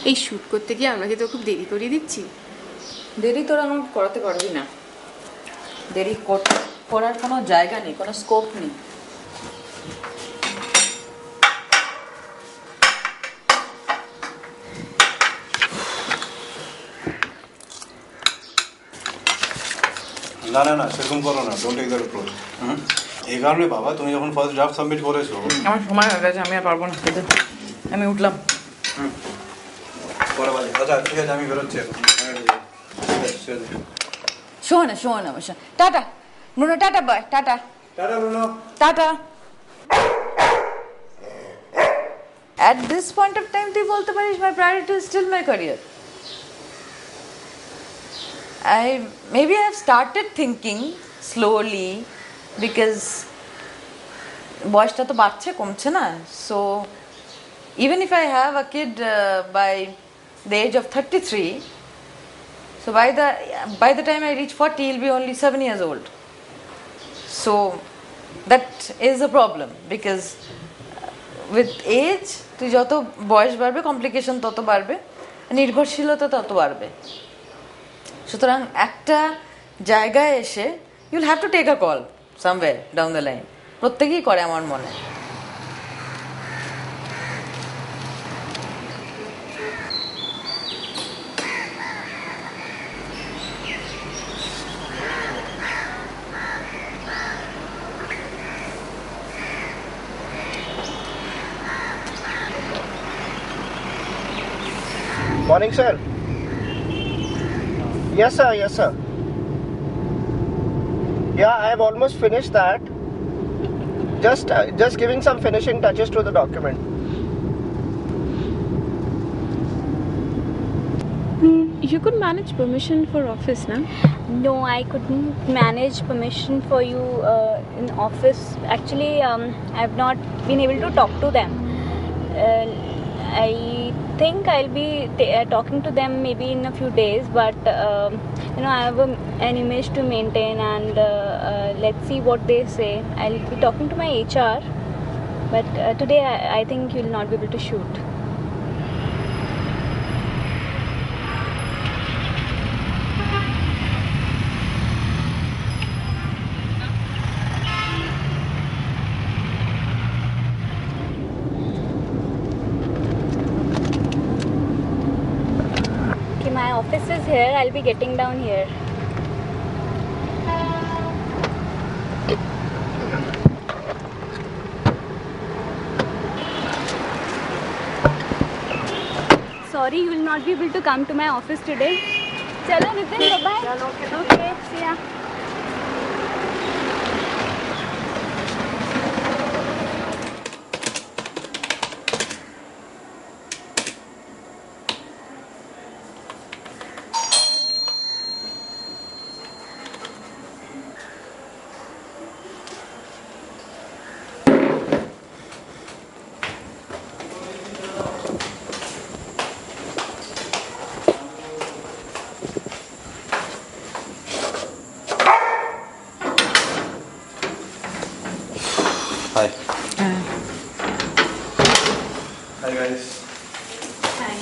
এই শ্যুট করতে গিয়ে আমরা কি তো খুব দেরি করিয়ে দিচ্ছি? দেরি তোরা আমার করাতে পারবি না। দেরি করার কোনো জায়গা নেই, কোনো স্কোপ নেই। না না না, সেরকম করো না, ডোন্ট টেক দ্যাট অ্যাপ্রোচ। এই কারণে বাবা, তুমি যখন ফার্স্ট ড্রাফট সাবমিট করেছো, আমার সময় হয়ে গেছে, আমি আর পারবো না। আমি উঠলাম। আচ্ছা ঠিক আছে, আমি বেরোচ্ছি এখন। শোন tata Bruno, tata boy, tata tata Bruno, tata. At this point of time তুই বলতে পারিস my priority is still my career. Maybe I have started thinking slowly because বয়সটা তো বাড়ছে, কমছে না। So even if I have a kid by the age of 33, so by the time I reach 40 he'll be only 7 years old. So that is a problem because with age তুই যত বয়স বাড়বে complication তত বাড়বে, নির্ভরশীলতা তত বাড়বে। সুতরাং একটা জায়গায় এসে you'll have to take a call somewhere down the line. প্রত্যেকেই করে আমার মনে। Morning, sir. Yes, sir. Yes, sir. Yeah, I have almost finished that. Just giving some finishing touches to the document. You could manage permission for office, na? No, I couldn't manage permission for you in office. Actually, I've not been able to talk to them. I think I'll be talking to them maybe in a few days, but I have an image to maintain, and let's see what they say. I'll be talking to my HR, but today I think you'll not be able to shoot. My office is here. I'll be getting down here. Sorry, you will not be able to come to my office today. Chalo Nitin, bye bye. Okay, see ya. Hi. Hi guys. Hi.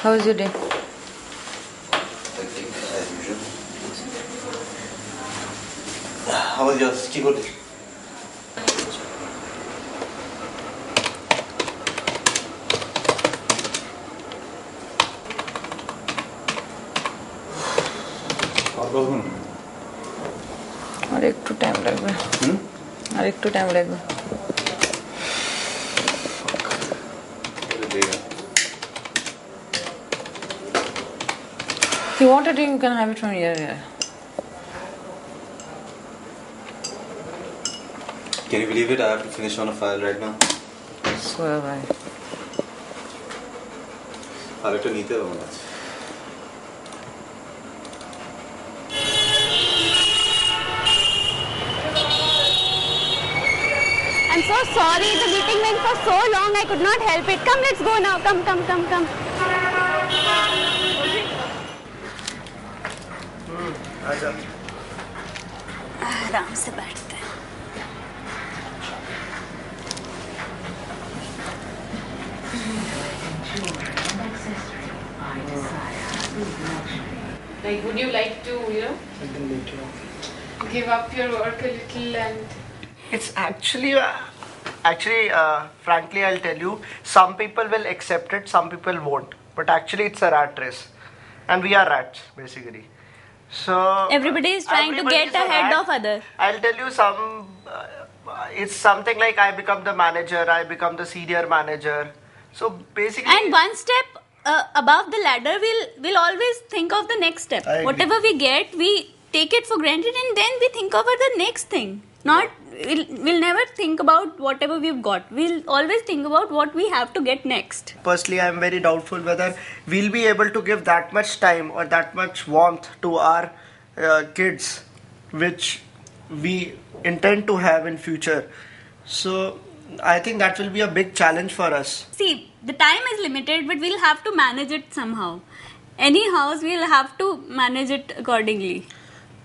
How was your day? Hectic as usual. How was yours? কি করছিস? আর একটু time লাগবে। আর একটু time লাগবে। If you want it, you can have it from here. Can you believe it? I have to finish on a file right now. So have I. আর একটা নিতে হবে মনে আছে। I'm so sorry. The meeting went for so long. I could not help it. Come, let's go now. Come. आजा। आराम से बैठते हैं। Like, would you like to, give up your work a little and... It's actually, frankly, I'll tell you, some people will accept it, some people won't. But actually, it's a rat race, and we are rats basically. So Everybody is trying to everybody get is a ahead rat. of other. I'll tell you some. It's something like I become the manager, I become the senior manager. So basically, And one step above the ladder, we'll always think of the next step. I agree. Whatever we get, we take it for granted, and then we think over the next thing. We'll never think about whatever we've got. We'll always think about what we have to get next. personally, I'm very doubtful whether we'll be able to give that much time or that much warmth to our kids, which we intend to have in future. So I think that will be a big challenge for us. See, the time is limited, but we'll have to manage it somehow. Anyhow, we'll have to manage it accordingly.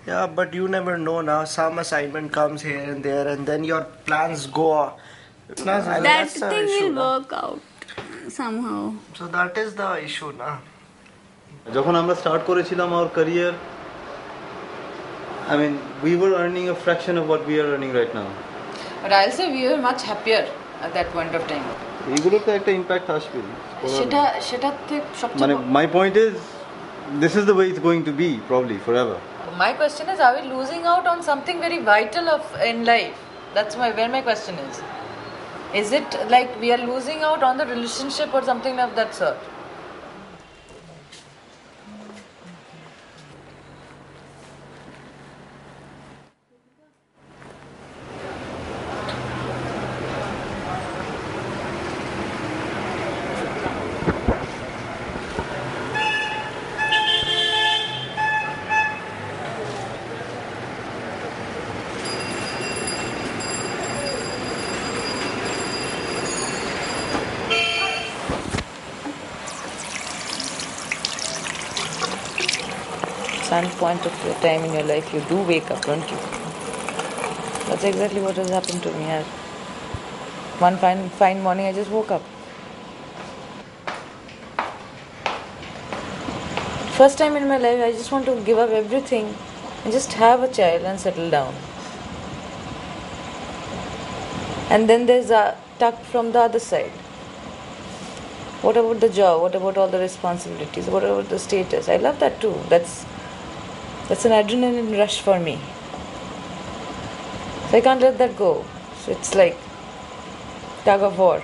Yeah, but you never know now. Some assignment comes here and there, and then your plans go. That That's the thing issue, will na. work out somehow. So that is the issue, na. যখন আমরা start করেছিলাম our career, I mean, we were earning a fraction of what we are earning right now. But I'll say we were much happier at that point of time. এইগুলোর তো একটা impact আসবে সেটার থেকে মানে সবচেয়ে my point is this is the way it's going to be probably forever. My question is, are we losing out on something very vital in life? That's where my question is. Is it like we are losing out on the relationship or something of that sort? Some point of your time in your life, you do wake up, don't you? That's exactly what has happened to me. One fine morning, I just woke up. First time in my life, I just want to give up everything and just have a child and settle down. And then there's a tuck from the other side. What about the job? What about all the responsibilities? What about the status? I love that too. That's an adrenaline rush for me. So I can't let that go. So it's like tug of war.